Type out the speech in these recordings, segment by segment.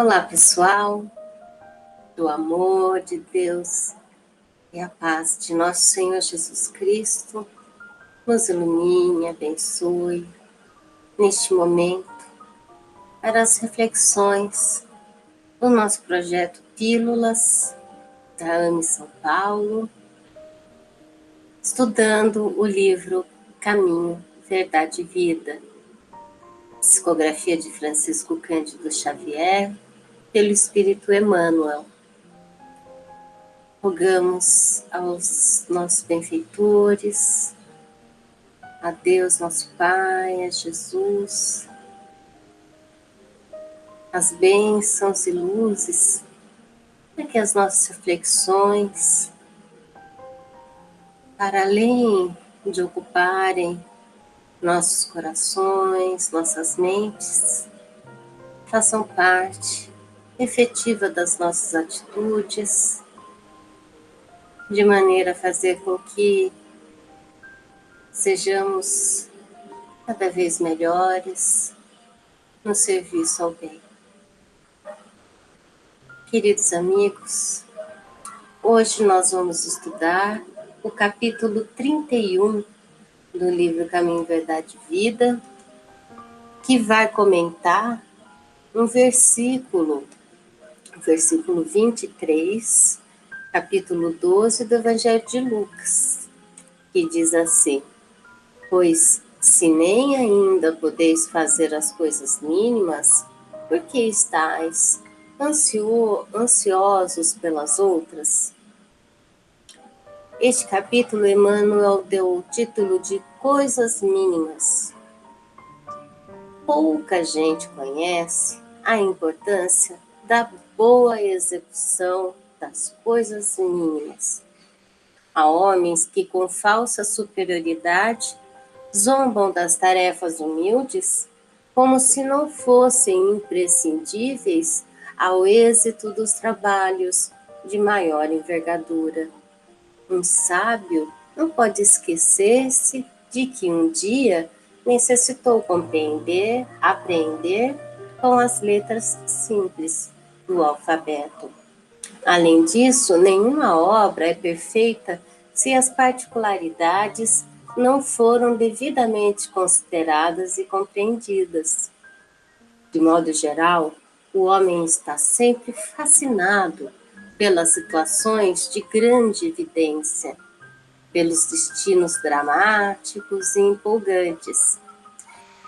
Olá, pessoal, do amor de Deus e a paz de nosso Senhor Jesus Cristo nos ilumine, abençoe neste momento para as reflexões do nosso projeto Pílulas da AME São Paulo, estudando o livro Caminho, Verdade e Vida, psicografia de Francisco Cândido Xavier, pelo Espírito Emmanuel. Rogamos aos nossos benfeitores, a Deus nosso Pai, a Jesus, as bênçãos e luzes, para que as nossas reflexões, para além de ocuparem nossos corações, nossas mentes, façam parte efetiva das nossas atitudes, de maneira a fazer com que sejamos cada vez melhores no serviço ao bem. Queridos amigos, hoje nós vamos estudar o capítulo 31 do livro Caminho, Verdade e Vida, que vai comentar um versículo 23, capítulo 12 do Evangelho de Lucas, que diz assim: pois se nem ainda podeis fazer as coisas mínimas, por que estáis ansiosos pelas outras? Este capítulo Emmanuel deu o título de Coisas Mínimas. Pouca gente conhece a importância da boa execução das coisas mínimas. Há homens que, com falsa superioridade, zombam das tarefas humildes como se não fossem imprescindíveis ao êxito dos trabalhos de maior envergadura. Um sábio não pode esquecer-se de que um dia necessitou compreender, aprender com as letras simples do alfabeto. Além disso, nenhuma obra é perfeita se as particularidades não foram devidamente consideradas e compreendidas. De modo geral, o homem está sempre fascinado pelas situações de grande evidência, pelos destinos dramáticos e empolgantes.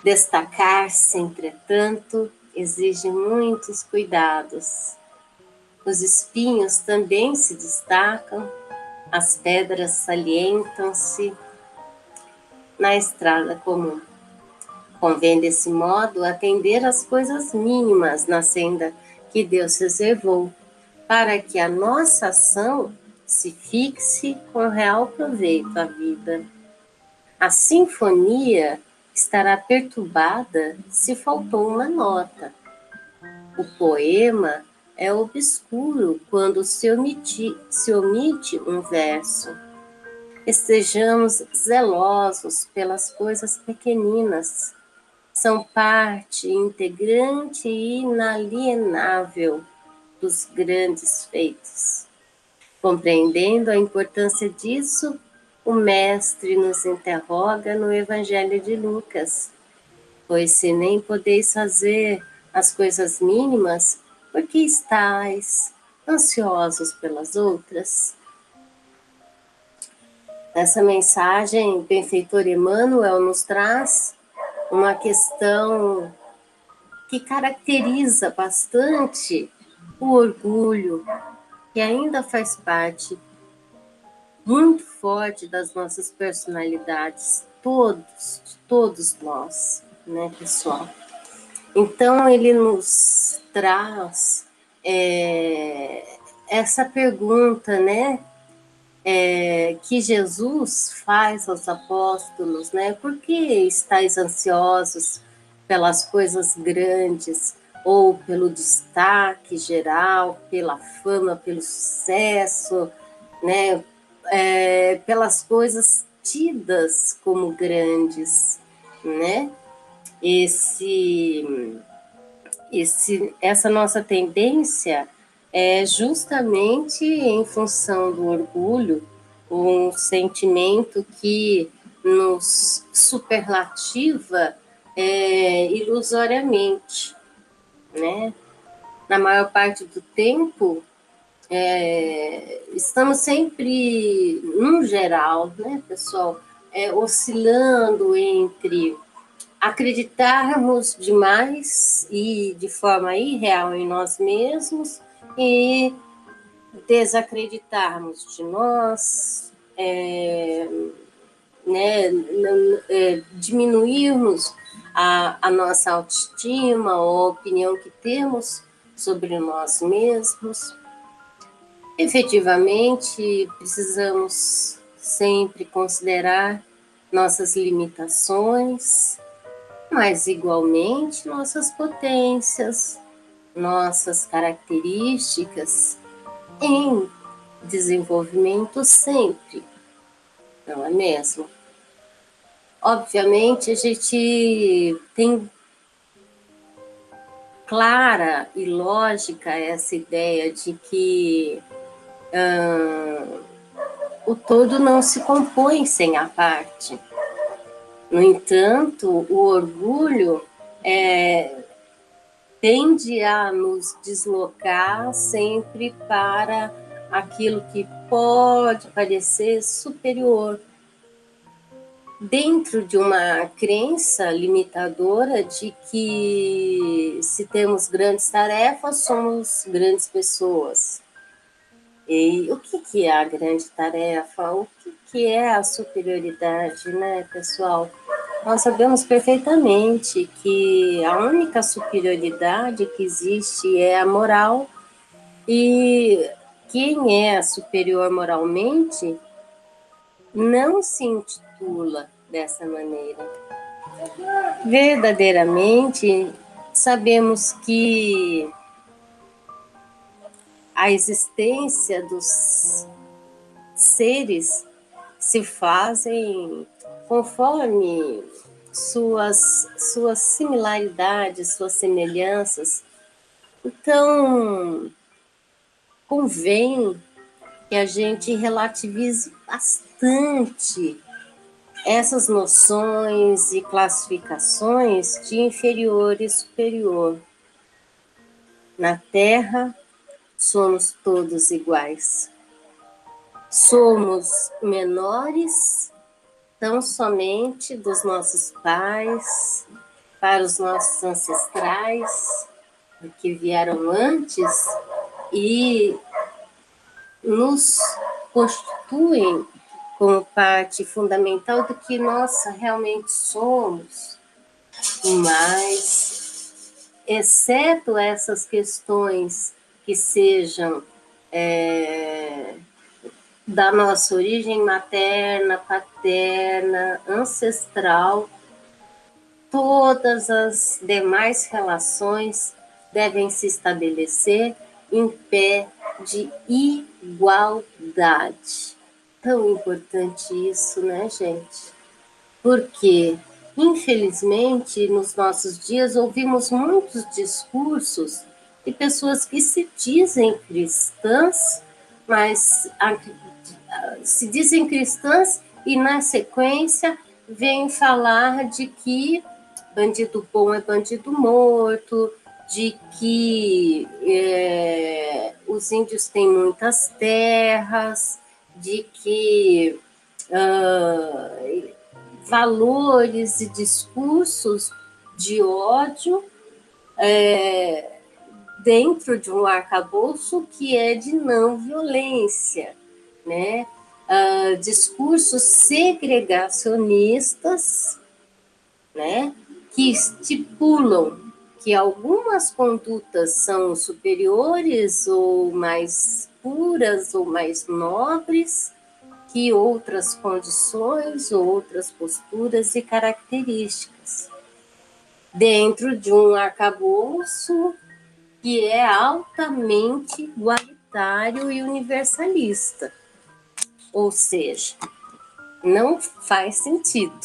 Destacar-se, entretanto, exige muitos cuidados. Os espinhos também se destacam, as pedras salientam-se na estrada comum. Convém, desse modo, atender às coisas mínimas na senda que Deus reservou, para que a nossa ação se fixe com real proveito à vida. A sinfonia estará perturbada se faltou uma nota. O poema é obscuro quando se omite um verso. Estejamos zelosos pelas coisas pequeninas. São parte integrante e inalienável dos grandes feitos. Compreendendo a importância disso, o Mestre nos interroga no Evangelho de Lucas: pois se nem podeis fazer as coisas mínimas, por que estáis ansiosos pelas outras? Nessa mensagem, o benfeitor Emmanuel nos traz uma questão que caracteriza bastante o orgulho, que ainda faz parte muito forte das nossas personalidades, todos nós, né, pessoal? Então, ele nos traz essa pergunta, né, que Jesus faz aos apóstolos, né? Por que estáis ansiosos pelas coisas grandes, ou pelo destaque geral, pela fama, pelo sucesso, né? Pelas coisas tidas como grandes, né? essa nossa tendência é justamente em função do orgulho, um sentimento que nos superlativa ilusoriamente, né? Na maior parte do tempo, estamos sempre, num geral, né, pessoal, oscilando entre acreditarmos demais e de forma irreal em nós mesmos e desacreditarmos de nós, né, diminuirmos a nossa autoestima ou a opinião que temos sobre nós mesmos. Efetivamente, precisamos sempre considerar nossas limitações, mas igualmente nossas potências, nossas características em desenvolvimento sempre, não é mesmo? Obviamente, a gente tem clara e lógica essa ideia de que o todo não se compõe sem a parte. No entanto, o orgulho tende a nos deslocar sempre para aquilo que pode parecer superior, dentro de uma crença limitadora de que se temos grandes tarefas, somos grandes pessoas. E o que é a grande tarefa? O que é a superioridade, né, pessoal? Nós sabemos perfeitamente que a única superioridade que existe é a moral, e quem é superior moralmente não se intitula dessa maneira. Verdadeiramente, sabemos que a existência dos seres se fazem conforme suas similaridades, suas semelhanças. Então, convém que a gente relativize bastante essas noções e classificações de inferior e superior. Na Terra, somos todos iguais. Somos menores tão somente dos nossos pais, para os nossos ancestrais, que vieram antes e nos constituem como parte fundamental do que nós realmente somos, mas, exceto essas questões que sejam da nossa origem materna, paterna, ancestral, todas as demais relações devem se estabelecer em pé de igualdade. Tão importante isso, né, gente? Porque, infelizmente, nos nossos dias ouvimos muitos discursos de pessoas que se dizem cristãs, mas se dizem cristãs e, na sequência, vêm falar de que bandido bom é bandido morto, de que os índios têm muitas terras, de que valores e discursos de ódio dentro de um arcabouço que é de não violência, né? Discursos segregacionistas, né? Que estipulam que algumas condutas são superiores ou mais puras ou mais nobres que outras condições, outras posturas e características, dentro de um arcabouço que é altamente igualitário e universalista. Ou seja, não faz sentido,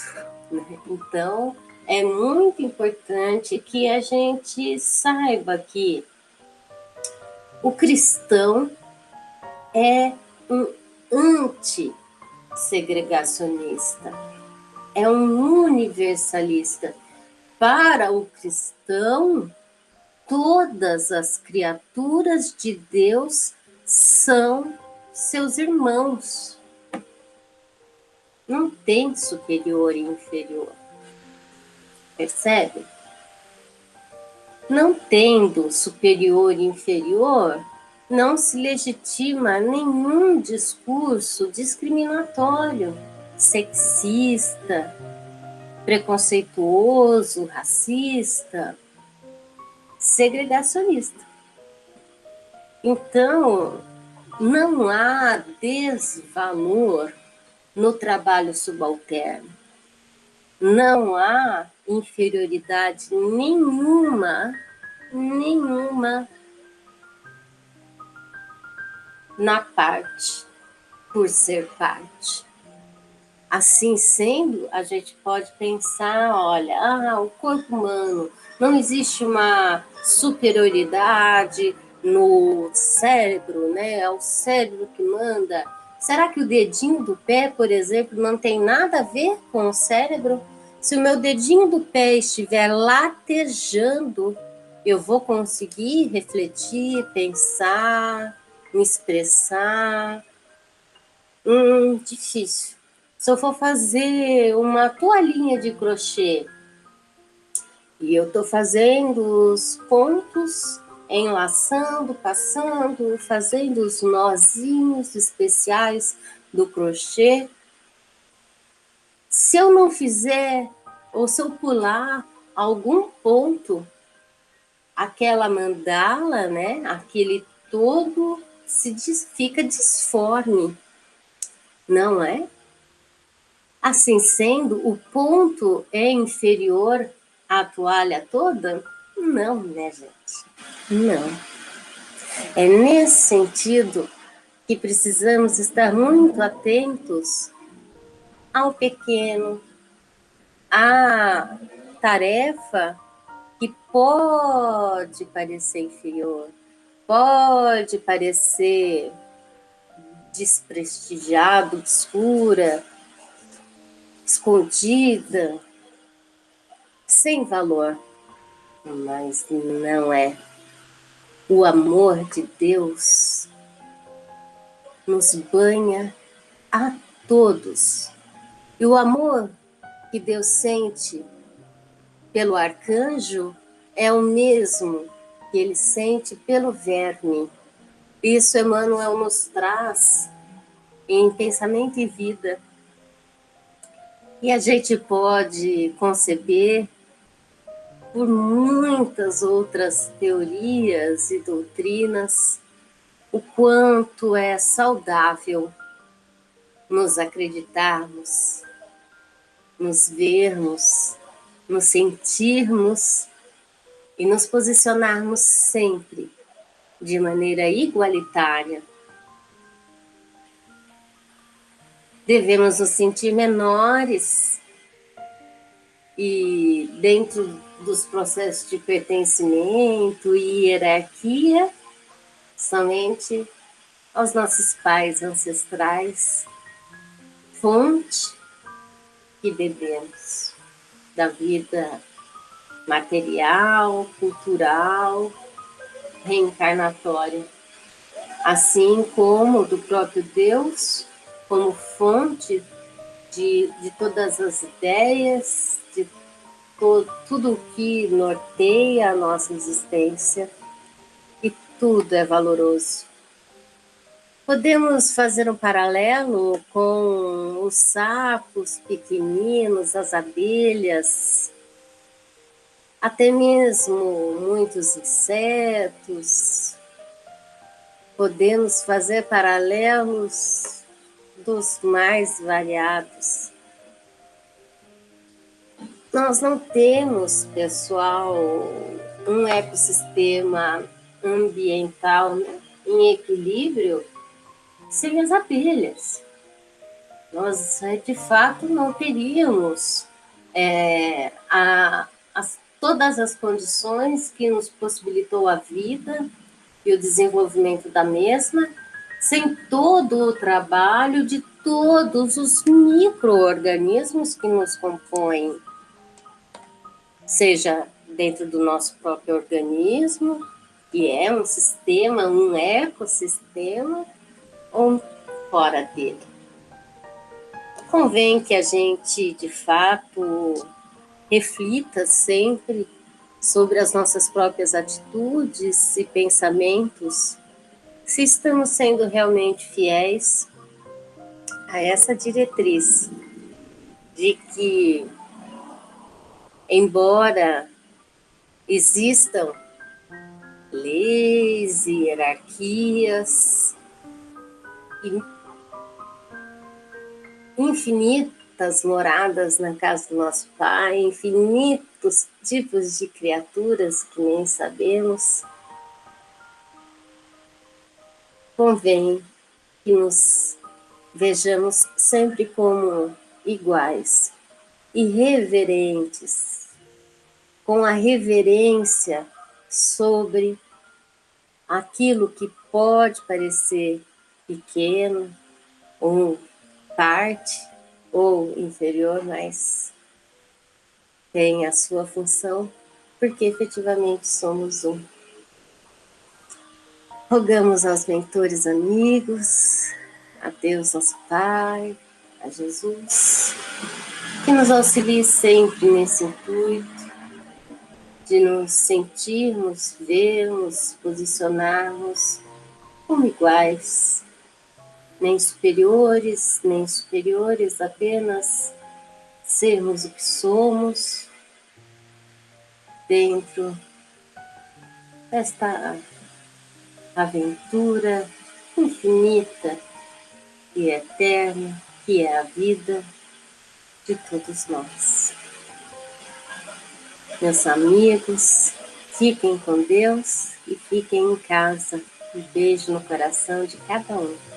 né? Então, é muito importante que a gente saiba que o cristão é um anti-segregacionista, é um universalista. Para o cristão, todas as criaturas de Deus são seus irmãos. Não tem superior e inferior. Percebe? Não tendo superior e inferior, não se legitima nenhum discurso discriminatório, sexista, preconceituoso, racista, segregacionista. Então, não há desvalor no trabalho subalterno. Não há inferioridade nenhuma na parte, por ser parte. Assim sendo, a gente pode pensar, olha, o corpo humano, não existe uma superioridade no cérebro, né? É o cérebro que manda. Será que o dedinho do pé, por exemplo, não tem nada a ver com o cérebro? Se o meu dedinho do pé estiver latejando, eu vou conseguir refletir, pensar, me expressar? Difícil. Se eu for fazer uma toalhinha de crochê e eu estou fazendo os pontos, enlaçando, passando, fazendo os nozinhos especiais do crochê, se eu não fizer, ou se eu pular algum ponto, aquela mandala, né, aquele todo fica disforme, não é? Assim sendo, o ponto é inferior à toalha toda? Não, né, gente? Não. É nesse sentido que precisamos estar muito atentos ao pequeno, à tarefa que pode parecer inferior, pode parecer desprestigiada, obscura, escondida, sem valor, mas não é. O amor de Deus nos banha a todos. E o amor que Deus sente pelo arcanjo é o mesmo que ele sente pelo verme. Isso Emmanuel nos traz em Pensamento e Vida. E a gente pode conceber por muitas outras teorias e doutrinas o quanto é saudável nos acreditarmos, nos vermos, nos sentirmos e nos posicionarmos sempre de maneira igualitária. Devemos nos sentir menores e dentro dos processos de pertencimento e hierarquia, somente aos nossos pais ancestrais, fonte que bebemos da vida material, cultural, reencarnatória, assim como do próprio Deus, como fonte de todas as ideias, de tudo o que norteia a nossa existência, e tudo é valoroso. Podemos fazer um paralelo com os sapos pequeninos, as abelhas, até mesmo muitos insetos. Podemos fazer paralelos dos mais variados. Nós não temos, pessoal, um ecossistema ambiental em equilíbrio sem as abelhas. Nós, de fato, não teríamos todas as condições que nos possibilitou a vida e o desenvolvimento da mesma, sem todo o trabalho de todos os micro-organismos que nos compõem, seja dentro do nosso próprio organismo, que é um sistema, um ecossistema, ou fora dele. Convém que a gente, de fato, reflita sempre sobre as nossas próprias atitudes e pensamentos, se estamos sendo realmente fiéis a essa diretriz de que, embora existam leis e hierarquias e infinitas moradas na casa do nosso Pai, infinitos tipos de criaturas que nem sabemos, convém que nos vejamos sempre como iguais, irreverentes, com a reverência sobre aquilo que pode parecer pequeno, ou parte, ou inferior, mas tem a sua função, porque efetivamente somos um. Rogamos aos mentores amigos, a Deus nosso Pai, a Jesus, que nos auxilie sempre nesse intuito de nos sentirmos, vermos, posicionarmos como iguais, nem superiores, apenas sermos o que somos dentro desta aventura infinita e eterna, que é a vida de todos nós. Meus amigos, fiquem com Deus e fiquem em casa. Um beijo no coração de cada um.